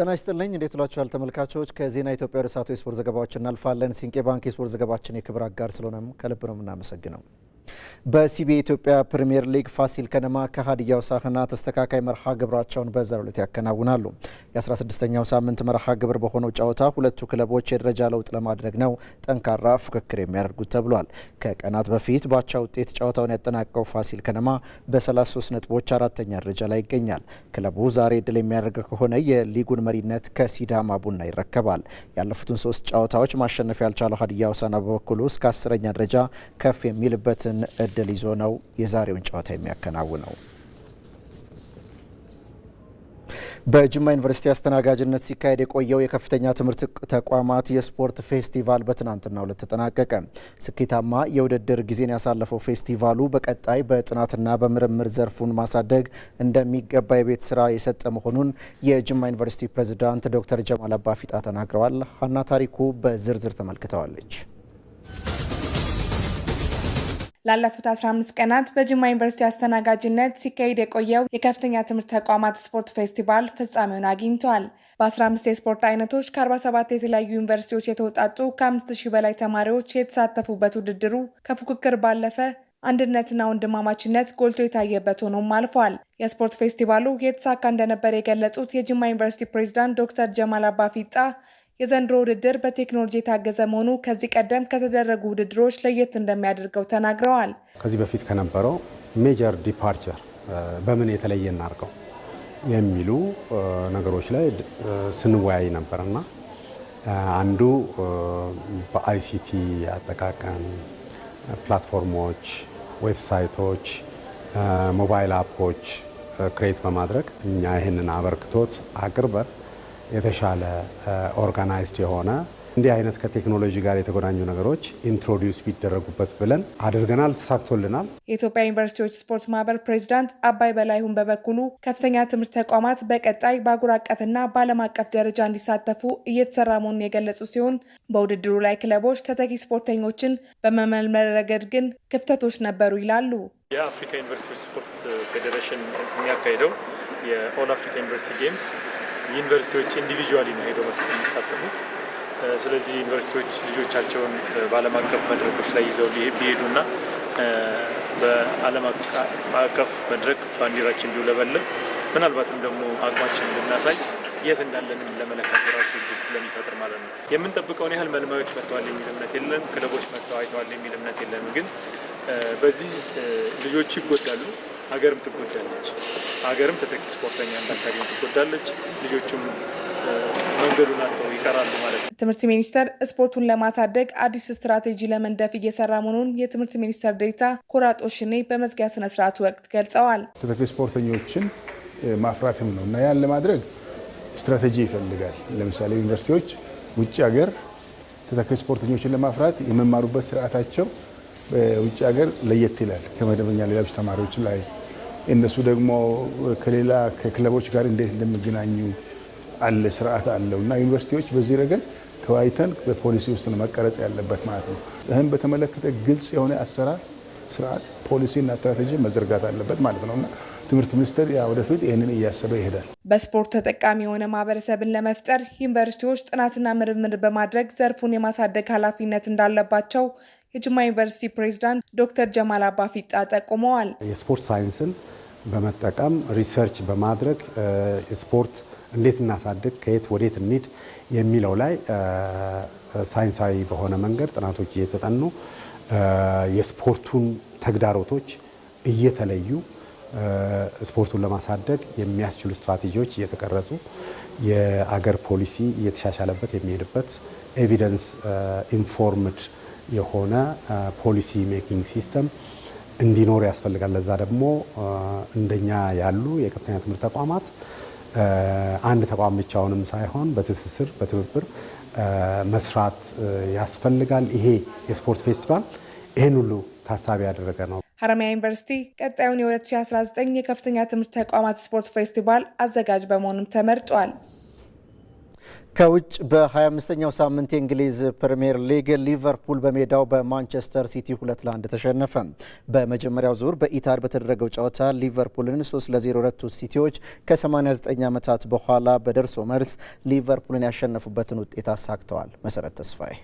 ጤና ይስጥልኝ እንዴት ውላችኋል ተመልካቾች ከዜና ኢትዮጵያ ወደ ሰዓቱ የስፖርት ዘገባዎች እናልፋለን። ሲንቄ ባንክ የስፖርት ዘገባችን የክብር አጋር ስለሆነም ከልብ ነው የምናመሰግነው። በሲቢ ኢትዮጵያ ፕሪሚየር ሊግ ፋሲል ከነማ ከሀዲያ ሆሳዕና ተስተካካይ መርሃ ግብራቸውን በዛሬው ዕለት ያከናውናሉ። የ16ኛው ሳምንት መርሃ ግብር በሆነው ጨዋታ ሁለቱ ክለቦች የደረጃ ለውጥ ለማድረግ ነው ጠንካራ ፉክክር የሚያደርጉት ተብሏል። ከቀናት በፊት ባቻ ውጤት ጨዋታውን ያጠናቀቀው ፋሲል ከነማ በ33 ነጥቦች አራተኛ ደረጃ ላይ ይገኛል። ክለቡ ዛሬ ድል የሚያደርግ ከሆነ የሊጉን መሪነት ከሲዳማ ቡና ይረከባል። ያለፉትን 3 ጨዋታዎች ማሸነፍ ያልቻለው ሀዲያ ሆሳዕና በበኩሉ እስከ 10ኛ ደረጃ ከፍ የሚልበትን እድል ይዞ ነው የዛሬውን ጨዋታ የሚያከናውነው። በጅማ ዩኒቨርሲቲ አስተናጋጅነት ሲካሄድ የቆየው የከፍተኛ ትምህርት ተቋማት የስፖርት ፌስቲቫል በትናንትናው ዕለት ተጠናቀቀ። ስኬታማ የውድድር ጊዜን ያሳለፈው ፌስቲቫሉ በቀጣይ በጥናትና በምርምር ዘርፉን ማሳደግ እንደሚገባ የቤት ስራ የሰጠ መሆኑን የጅማ ዩኒቨርሲቲ ፕሬዝዳንት ዶክተር ጀማል አባፊጣ ተናግረዋል። ሀና ታሪኩ በዝርዝር ተመልክተዋለች። ላለፉት 15 ቀናት በጅማ ዩኒቨርሲቲ አስተናጋጅነት ሲካሄድ የቆየው የከፍተኛ ትምህርት ተቋማት ስፖርት ፌስቲቫል ፍጻሜውን አግኝቷል። በ15 የስፖርት አይነቶች ከ47 የተለያዩ ዩኒቨርሲቲዎች የተውጣጡ ከ5000 በላይ ተማሪዎች የተሳተፉበት ውድድሩ ከፉክክር ባለፈ አንድነትና ወንድማማችነት ጎልቶ የታየበት ሆኖም አልፏል። የስፖርት ፌስቲቫሉ የተሳካ እንደነበር የገለጹት የጅማ ዩኒቨርሲቲ ፕሬዝዳንት ዶክተር ጀማል አባፊጣ የዘንድሮ ውድድር በቴክኖሎጂ የታገዘ መሆኑ ከዚህ ቀደም ከተደረጉ ውድድሮች ለየት እንደሚያደርገው ተናግረዋል። ከዚህ በፊት ከነበረው ሜጀር ዲፓርቸር በምን የተለየ እናርገው የሚሉ ነገሮች ላይ ስንወያይ ነበርና አንዱ በአይሲቲ አጠቃቀም ፕላትፎርሞች፣ ዌብሳይቶች፣ ሞባይል አፖች ክሬት በማድረግ እኛ ይህንን አበርክቶት አቅርበን የተሻለ ኦርጋናይዝድ የሆነ እንዲህ አይነት ከቴክኖሎጂ ጋር የተገናኙ ነገሮች ኢንትሮዲዩስ ቢደረጉበት ብለን አድርገናል። ተሳክቶልናል። የኢትዮጵያ ዩኒቨርሲቲዎች ስፖርት ማህበር ፕሬዝዳንት አባይ በላይሁን በበኩሉ ከፍተኛ ትምህርት ተቋማት በቀጣይ በአህጉር አቀፍና በዓለም አቀፍ ደረጃ እንዲሳተፉ እየተሰራ መሆኑን የገለጹ ሲሆን በውድድሩ ላይ ክለቦች ተተኪ ስፖርተኞችን በመመልመል ረገድ ግን ክፍተቶች ነበሩ ይላሉ። የአፍሪካ ዩኒቨርሲቲዎች ስፖርት ፌዴሬሽን የሚያካሄደው የኦል አፍሪካ ዩኒቨርሲቲ ጌምስ ዩኒቨርሲቲዎች ኢንዲቪጁዋሊ ነው ሄደው የሚሳተፉት። ስለዚህ ዩኒቨርሲቲዎች ልጆቻቸውን በዓለም አቀፍ መድረኮች ላይ ይዘው ቢሄዱና በዓለም አቀፍ መድረክ ባንዲራችን እንዲውለበለብ ምናልባትም ደግሞ አቅማችን እንድናሳይ የት እንዳለንም ለመለካት ራሱ እድል ስለሚፈጥር ማለት ነው። የምንጠብቀውን ያህል መልማዮች መጥተዋል የሚል እምነት የለም። ክለቦች መጥተው አይተዋል የሚል እምነት የለም። ግን በዚህ ልጆች ይጎዳሉ፣ ሀገርም ትጎዳለች። ሀገርም ተተኪ ስፖርተኛ እንዳታገኝ ትጎዳለች። ልጆቹም መንገዱን አጥተው ይቀራሉ ማለት ነው። ትምህርት ሚኒስቴር ስፖርቱን ለማሳደግ አዲስ ስትራቴጂ ለመንደፍ እየሰራ መሆኑን የትምህርት ሚኒስቴር ዴኤታ ኩራጦ ሽኔ በመዝጊያ ስነ ስርዓቱ ወቅት ገልጸዋል። ተተኪ ስፖርተኞችን ማፍራትም ነው እና ያን ለማድረግ ስትራቴጂ ይፈልጋል። ለምሳሌ ዩኒቨርሲቲዎች ውጭ ሀገር ተተኪ ስፖርተኞችን ለማፍራት የሚማሩበት ስርዓታቸው በውጭ ሀገር ለየት ይላል ከመደበኛ ሌሎች ተማሪዎች ላይ። እነሱ ደግሞ ከሌላ ከክለቦች ጋር እንዴት እንደሚገናኙ አለ ስርዓት አለው እና ዩኒቨርሲቲዎች በዚህ ረገድ ተወያይተን በፖሊሲ ውስጥ መቀረጽ ያለበት ማለት ነው። ይህን በተመለከተ ግልጽ የሆነ አሰራር ስርዓት ፖሊሲና ስትራቴጂ መዘርጋት አለበት ማለት ነውና ትምህርት ሚኒስቴር ወደፊት ይህንን እያሰበ ይሄዳል። በስፖርት ተጠቃሚ የሆነ ማህበረሰብን ለመፍጠር ዩኒቨርሲቲዎች ጥናትና ምርምር በማድረግ ዘርፉን የማሳደግ ኃላፊነት እንዳለባቸው የጅማ ዩኒቨርሲቲ ፕሬዝዳንት ዶክተር ጀማል አባፊጣ ጠቁመዋል። የስፖርት ሳይንስን በመጠቀም ሪሰርች በማድረግ ስፖርት እንዴት እናሳድግ፣ ከየት ወዴት እንሂድ የሚለው ላይ ሳይንሳዊ በሆነ መንገድ ጥናቶች እየተጠኑ የስፖርቱን ተግዳሮቶች እየተለዩ ስፖርቱን ለማሳደግ የሚያስችሉ ስትራቴጂዎች እየተቀረጹ የአገር ፖሊሲ እየተሻሻለበት የሚሄድበት ኤቪደንስ ኢንፎርምድ የሆነ ፖሊሲ ሜኪንግ ሲስተም እንዲኖር ያስፈልጋል። ለዛ ደግሞ እንደኛ ያሉ የከፍተኛ ትምህርት ተቋማት አንድ ተቋም ብቻውንም ሳይሆን በትስስር በትብብር መስራት ያስፈልጋል። ይሄ የስፖርት ፌስቲቫል ይሄን ሁሉ ታሳቢ ያደረገ ነው። ሀረማያ ዩኒቨርሲቲ ቀጣዩን የ2019 የከፍተኛ ትምህርት ተቋማት ስፖርት ፌስቲቫል አዘጋጅ በመሆኑም ተመርጧል። ከውጭ በ25ኛው ሳምንት የእንግሊዝ ፕሪምየር ሊግ ሊቨርፑል በሜዳው በማንቸስተር ሲቲ 2-1 ተሸነፈ። በመጀመሪያው ዙር በኢታድ በተደረገው ጨዋታ ሊቨርፑልን 3-0 ረቱት ሲቲዎች ከ89 ዓመታት በኋላ በደርሶ መልስ ሊቨርፑልን ያሸነፉበትን ውጤት አሳክተዋል። መሰረት ተስፋዬ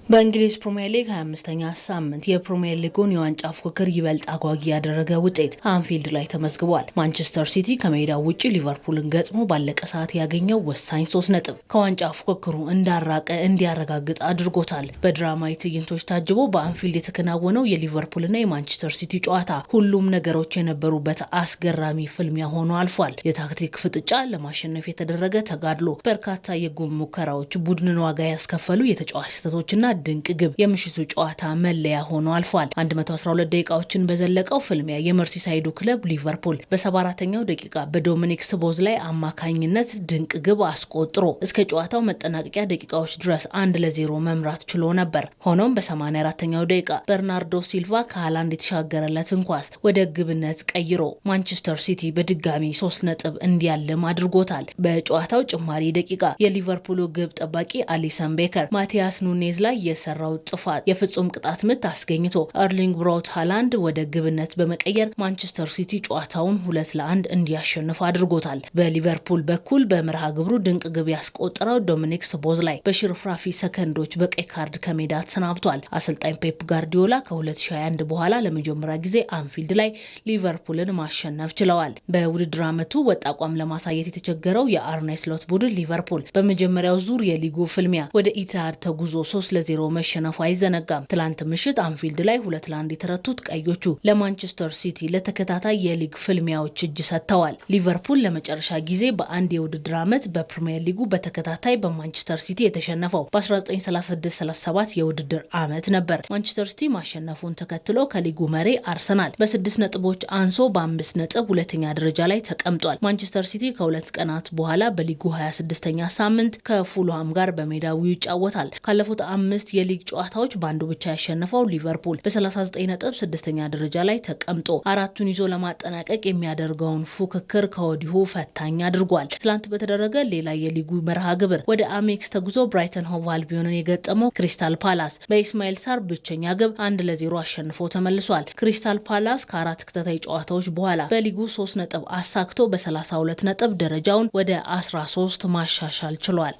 በእንግሊዝ ፕሪሚየር ሊግ 25ኛ ሳምንት የፕሪሚየር ሊጉን የዋንጫ ፉክክር ይበልጥ አጓጊ ያደረገ ውጤት አንፊልድ ላይ ተመዝግቧል። ማንቸስተር ሲቲ ከሜዳው ውጪ ሊቨርፑልን ገጥሞ ባለቀ ሰዓት ያገኘው ወሳኝ 3 ነጥብ ከዋንጫ ፉክክሩ እንዳራቀ እንዲያረጋግጥ አድርጎታል። በድራማዊ ትዕይንቶች ታጅቦ በአንፊልድ የተከናወነው የሊቨርፑልና የማንቸስተር ሲቲ ጨዋታ ሁሉም ነገሮች የነበሩበት አስገራሚ ፍልሚያ ሆኖ አልፏል። የታክቲክ ፍጥጫ፣ ለማሸነፍ የተደረገ ተጋድሎ፣ በርካታ የጎል ሙከራዎች፣ ቡድንን ዋጋ ያስከፈሉ የተጫዋች ስህተቶችና ድንቅ ግብ የምሽቱ ጨዋታ መለያ ሆኖ አልፏል። 112 ደቂቃዎችን በዘለቀው ፍልሚያ የመርሲሳይዱ ክለብ ሊቨርፑል በ74ኛው ደቂቃ በዶሚኒክ ስቦዝላይ አማካኝነት ድንቅ ግብ አስቆጥሮ እስከ ጨዋታው መጠናቀቂያ ደቂቃዎች ድረስ 1-0 መምራት ችሎ ነበር። ሆኖም በ84ኛው ደቂቃ በርናርዶ ሲልቫ ከሃላንድ የተሻገረለትን ኳስ ወደ ግብነት ቀይሮ ማንቸስተር ሲቲ በድጋሚ 3 ነጥብ እንዲያልም አድርጎታል። በጨዋታው ጭማሪ ደቂቃ የሊቨርፑሉ ግብ ጠባቂ አሊሰን ቤከር ማቲያስ ኑኔዝ ላይ የሰራው ጥፋት የፍጹም ቅጣት ምት አስገኝቶ ኤርሊንግ ብራውት ሃላንድ ወደ ግብነት በመቀየር ማንቸስተር ሲቲ ጨዋታውን 2-1 እንዲያሸንፍ አድርጎታል። በሊቨርፑል በኩል በመርሃ ግብሩ ድንቅ ግብ ያስቆጠረው ዶሚኒክ ስቦዝላይ በሽርፍራፊ ሰከንዶች በቀይ ካርድ ከሜዳ ተሰናብቷል። አሰልጣኝ ፔፕ ጋርዲዮላ ከ2021 በኋላ ለመጀመሪያ ጊዜ አንፊልድ ላይ ሊቨርፑልን ማሸነፍ ችለዋል። በውድድር ዓመቱ ወጥ አቋም ለማሳየት የተቸገረው የአርኔ ስሎት ቡድን ሊቨርፑል በመጀመሪያው ዙር የሊጉ ፍልሚያ ወደ ኢታድ ተጉዞ 3-0 መሸነፉ አይዘነጋም። ትላንት ምሽት አንፊልድ ላይ 2-1 የተረቱት ቀዮቹ ለማንቸስተር ሲቲ ለተከታታይ የሊግ ፍልሚያዎች እጅ ሰጥተዋል። ሊቨርፑል ለመጨረሻ ጊዜ በአንድ የውድድር ዓመት በፕሪሚየር ሊጉ በተከታታይ በማንቸስተር ሲቲ የተሸነፈው በ1936-37 የውድድር ዓመት ነበር። ማንቸስተር ሲቲ ማሸነፉን ተከትሎ ከሊጉ መሪ አርሰናል በ6 ነጥቦች አንሶ በ5 ነጥብ ሁለተኛ ደረጃ ላይ ተቀምጧል። ማንቸስተር ሲቲ ከ2 ቀናት በኋላ በሊጉ 26ኛ ሳምንት ከፉልሃም ጋር በሜዳው ይጫወታል። ካለፉት 5 የሊግ ጨዋታዎች በአንዱ ብቻ ያሸነፈው ሊቨርፑል በ39 ነጥብ 6ኛ ደረጃ ላይ ተቀምጦ አራቱን ይዞ ለማጠናቀቅ የሚያደርገውን ፉክክር ከወዲሁ ፈታኝ አድርጓል። ትላንት በተደረገ ሌላ የሊጉ መርሃ ግብር ወደ አሜክስ ተጉዞ ብራይተን ሆቭ አልቢዮንን የገጠመው ክሪስታል ፓላስ በኢስማኤል ሳር ብቸኛ ግብ 1-0 አሸንፎ ተመልሷል። ክሪስታል ፓላስ ከ4 ተከታታይ ጨዋታዎች በኋላ በሊጉ 3 ነጥብ አሳክቶ በ32 ነጥብ ደረጃውን ወደ 13 ማሻሻል ችሏል።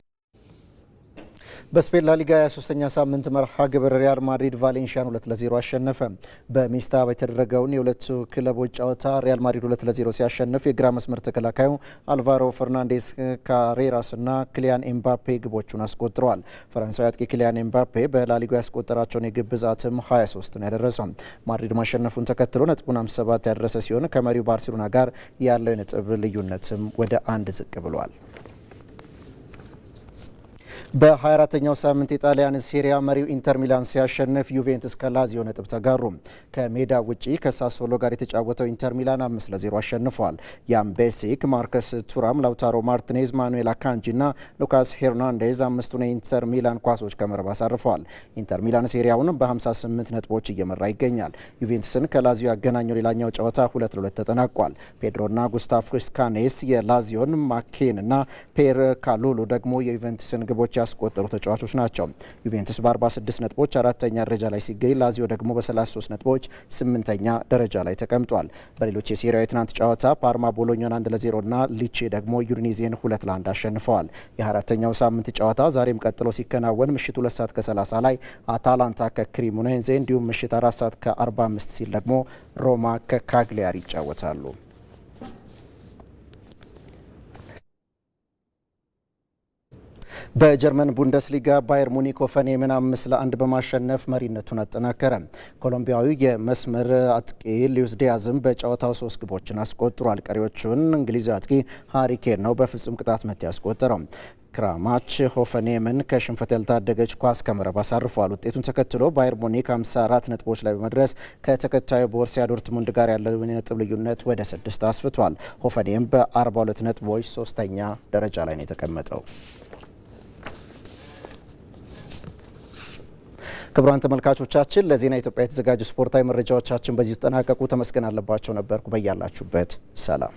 በስፔን ላሊጋ የ23ኛ ሳምንት መርሃ ግብር ሪያል ማድሪድ ቫሌንሺያን 2-0 አሸነፈ። በሜስታ የተደረገውን የሁለቱ ክለቦች ጨዋታ ሪያል ማድሪድ 2-0 ሲያሸንፍ የግራ መስመር ተከላካዩ አልቫሮ ፈርናንዴስ ካሬራስ እና ክሊያን ኤምባፔ ግቦቹን አስቆጥረዋል። ፈረንሳዊ አጥቂ ክሊያን ኤምባፔ በላሊጋ ያስቆጠራቸውን የግብ ብዛትም 23 ነው ያደረሰው። ማድሪድ ማሸነፉን ተከትሎ ነጥቡን 57 ያደረሰ ሲሆን ከመሪው ባርሴሎና ጋር ያለው የነጥብ ልዩነትም ወደ 1 ዝቅ ብሏል። በ24ኛው ሳምንት የጣሊያን ሴሪያ መሪው ኢንተር ሚላን ሲያሸንፍ ዩቬንቱስ ከላዚዮ ነጥብ ተጋሩ። ከሜዳ ውጪ ከሳሶሎ ጋር የተጫወተው ኢንተር ሚላን 5-0 አሸንፏል። ያምቤሲክ፣ ማርከስ ቱራም፣ ላውታሮ ማርቲኔዝ፣ ማኑኤል አካንጂ እና ሉካስ ሄርናንዴዝ 5ቱን የኢንተር ሚላን ኳሶች ከመረብ አሳርፈዋል። ኢንተር ሚላን ሴሪያውን በ58 ነጥቦች እየመራ ይገኛል። ዩቬንቱስን ከላዚዮ ያገናኘው ሌላኛው ጨዋታ 2-2 ተጠናቋል። ፔድሮና ጉስታፎ ስካኔስ የላዚዮን፣ ማኬን እና ፔር ካሉሉ ደግሞ የዩቬንቱስን ግቦች ያስቆጠሩ ተጫዋቾች ናቸው። ዩቬንቱስ በ46 ነጥቦች 4ኛ ደረጃ ላይ ሲገኝ ላዚዮ ደግሞ በ33 ነጥቦች 8ኛ ደረጃ ላይ ተቀምጧል። በሌሎች የሴሪያው የትናንት ጨዋታ ፓርማ ቦሎኛን 1-0 እና ሊቼ ደግሞ ዩዲኔዜን 2-1 አሸንፈዋል። የ4ኛው ሳምንት ጨዋታ ዛሬም ቀጥሎ ሲከናወን ምሽት 2 ሰዓት ከ30 ላይ አታላንታ ከክሪሞኔንዜ እንዲሁም ምሽት 4 ሰዓት ከ45 ሲል ደግሞ ሮማ ከካግሊያሪ ይጫወታሉ። በጀርመን ቡንደስሊጋ ባየር ሙኒክ ሆፈንሄምን 5-1 በማሸነፍ መሪነቱን አጠናከረ። ኮሎምቢያዊው የመስመር አጥቂ ሉዊስ ዲያዝም በጨዋታው 3 ግቦችን አስቆጥሯል። ቀሪዎቹን እንግሊዛዊ አጥቂ ሃሪ ኬን ነው በፍጹም ቅጣት ምት ያስቆጠረው። ክራማች ሆፈንሄምን ከሽንፈት ያልታደገች ኳስ ከመረብ አሳርፏል። ውጤቱን ተከትሎ ባየር ሙኒክ 54 ነጥቦች ላይ በመድረስ ከተከታዩ ቦሩሲያ ዶርትሙንድ ጋር ያለውን የነጥብ ልዩነት ወደ 6 አስፍቷል። ሆፈንሄም በ42 ነጥቦች 3ኛ ደረጃ ላይ ነው የተቀመጠው። ክቡራን ተመልካቾቻችን ለዜና ኢትዮጵያ የተዘጋጁ ስፖርታዊ መረጃዎቻችን በዚህ ተጠናቀቁ። ተመስገን አለባቸው ነበርኩ። በያላችሁበት ሰላም